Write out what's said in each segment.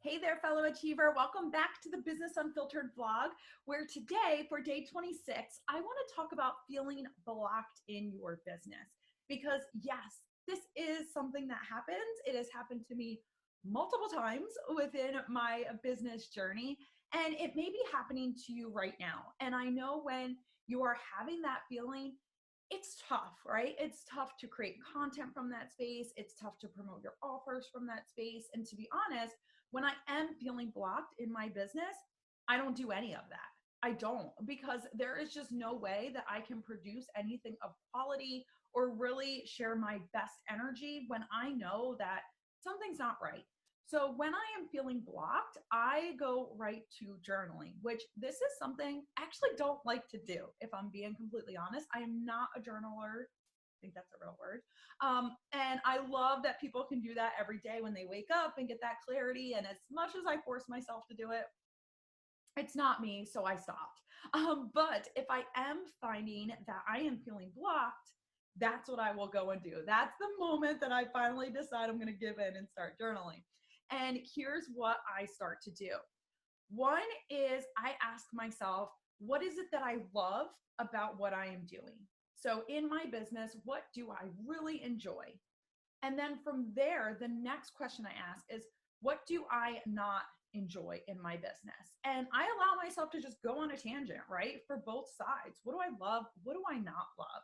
Hey there, fellow achiever. Welcome back to the Business Unfiltered vlog, where today for day 26, I want to talk about feeling blocked in your business. Because yes, this is something that happens. It has happened to me multiple times within my business journey, and it may be happening to you right now. And I know when you are having that feeling, it's tough, right? It's tough to create content from that space. It's tough to promote your offers from that space. And to be honest, when I am feeling blocked in my business, I don't do any of that. I don't, because there is just no way that I can produce anything of quality or really share my best energy when I know that something's not right. So when I am feeling blocked, I go right to journaling, which this is something I actually don't like to do. If I'm being completely honest, I am not a journaler. I think that's a real word. And I love that people can do that every day when they wake up and get that clarity. And as much as I force myself to do it, it's not me, so I stopped. But if I am finding that I am feeling blocked, that's what I will go and do. That's the moment that I finally decide I'm going to give in and start journaling. And here's what I start to do. One is I ask myself, what is it that I love about what I am doing? So in my business, what do I really enjoy? And then from there, the next question I ask is, what do I not enjoy in my business? And I allow myself to just go on a tangent, right? For both sides. What do I love? What do I not love?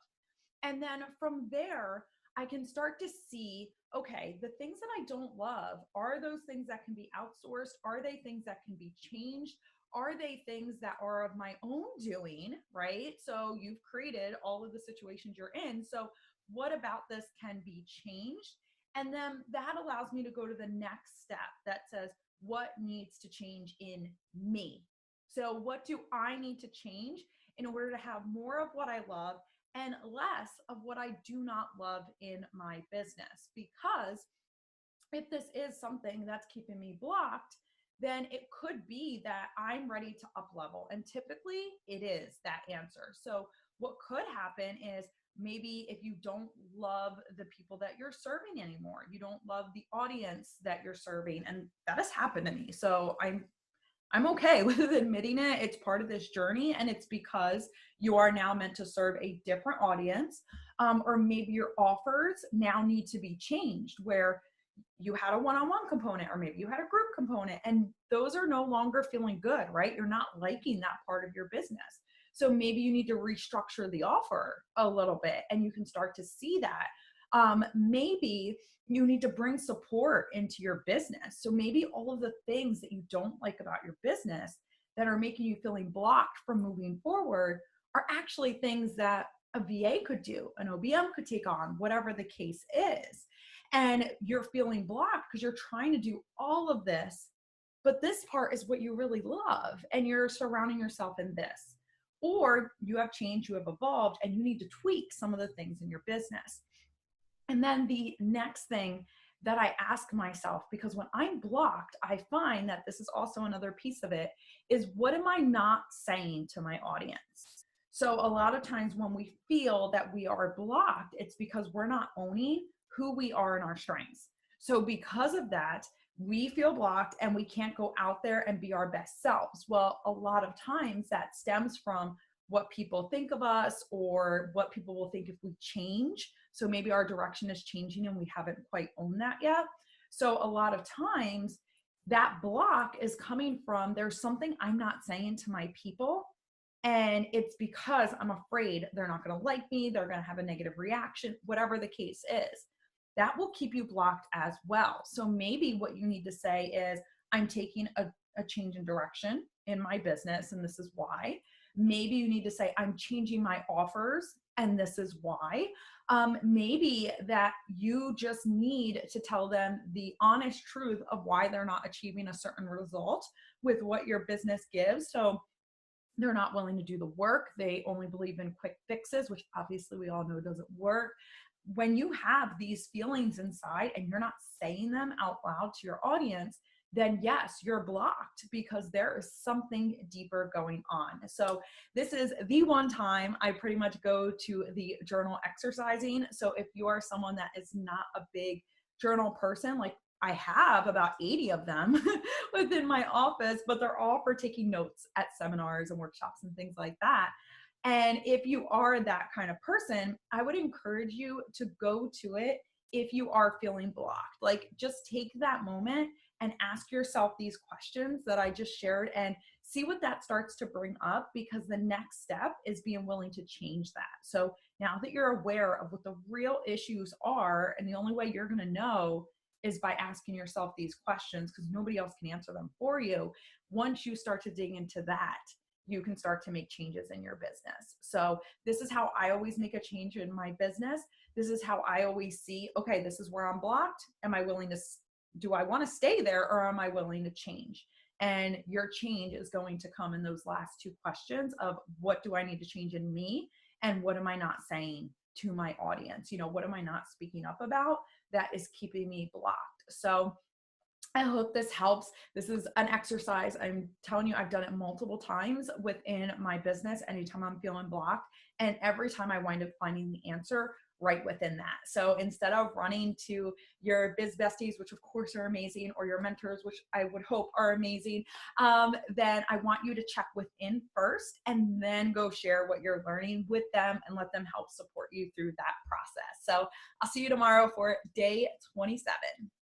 And then from there, I can start to see, okay, the things that I don't love, are those things that can be outsourced? Are they things that can be changed? Are they things that are of my own doing, right? So you've created all of the situations you're in. So what about this can be changed? And then that allows me to go to the next step that says, what needs to change in me? So what do I need to change in order to have more of what I love and less of what I do not love in my business? Because if this is something that's keeping me blocked, then it could be that I'm ready to up level. And typically it is that answer. So what could happen is maybe if you don't love the people that you're serving anymore, you don't love the audience that you're serving. And that has happened to me. So I'm okay with admitting it. It's part of this journey, and it's because you are now meant to serve a different audience, or maybe your offers now need to be changed where you had a one-on-one component, or maybe you had a group component, and those are no longer feeling good, right? You're not liking that part of your business. So maybe you need to restructure the offer a little bit, and you can start to see that. Maybe you need to bring support into your business. So maybe all of the things that you don't like about your business that are making you feeling blocked from moving forward are actually things that a VA could do, an OBM could take on, whatever the case is. And you're feeling blocked because you're trying to do all of this, but this part is what you really love, and you're surrounding yourself in this. Or you have changed, you have evolved, and you need to tweak some of the things in your business. And then the next thing that I ask myself, because when I'm blocked, I find that this is also another piece of it, is what am I not saying to my audience? So a lot of times when we feel that we are blocked, it's because we're not owning who we are and our strengths. So because of that, we feel blocked and we can't go out there and be our best selves. Well, a lot of times that stems from what people think of us, or what people will think if we change. So maybe our direction is changing and we haven't quite owned that yet. So a lot of times that block is coming from, there's something I'm not saying to my people, and it's because I'm afraid they're not going to like me, they're going to have a negative reaction, whatever the case is. That will keep you blocked as well. So maybe what you need to say is, I'm taking a change in direction in my business, and this is why. Maybe you need to say, I'm changing my offers, and this is why. Maybe that you just need to tell them the honest truth of why they're not achieving a certain result with what your business gives. So they're not willing to do the work. They only believe in quick fixes, which obviously we all know doesn't work. When you have these feelings inside and you're not saying them out loud to your audience, then yes, you're blocked because there is something deeper going on. So this is the one time I pretty much go to the journal exercising. So if you are someone that is not a big journal person, like I have about 80 of them within my office, but they're all for taking notes at seminars and workshops and things like that. And if you are that kind of person, I would encourage you to go to it if you are feeling blocked. Like, just take that moment and ask yourself these questions that I just shared and see what that starts to bring up, because the next step is being willing to change that. So now that you're aware of what the real issues are, and the only way you're going to know is by asking yourself these questions, because nobody else can answer them for you. Once you start to dig into that, you can start to make changes in your business. So this is how I always make a change in my business. This is how I always see, okay, this is where I'm blocked. Am I willing to, do I want to stay there, or am I willing to change? And your change is going to come in those last two questions of, what do I need to change in me? And what am I not saying to my audience? What am I not speaking up about that is keeping me blocked? So I hope this helps. This is an exercise. I'm telling you, I've done it multiple times within my business anytime I'm feeling blocked. And every time I wind up finding the answer right within that. So instead of running to your biz besties, which of course are amazing, or your mentors, which I would hope are amazing, then I want you to check within first and then go share what you're learning with them and let them help support you through that process. So I'll see you tomorrow for day 27.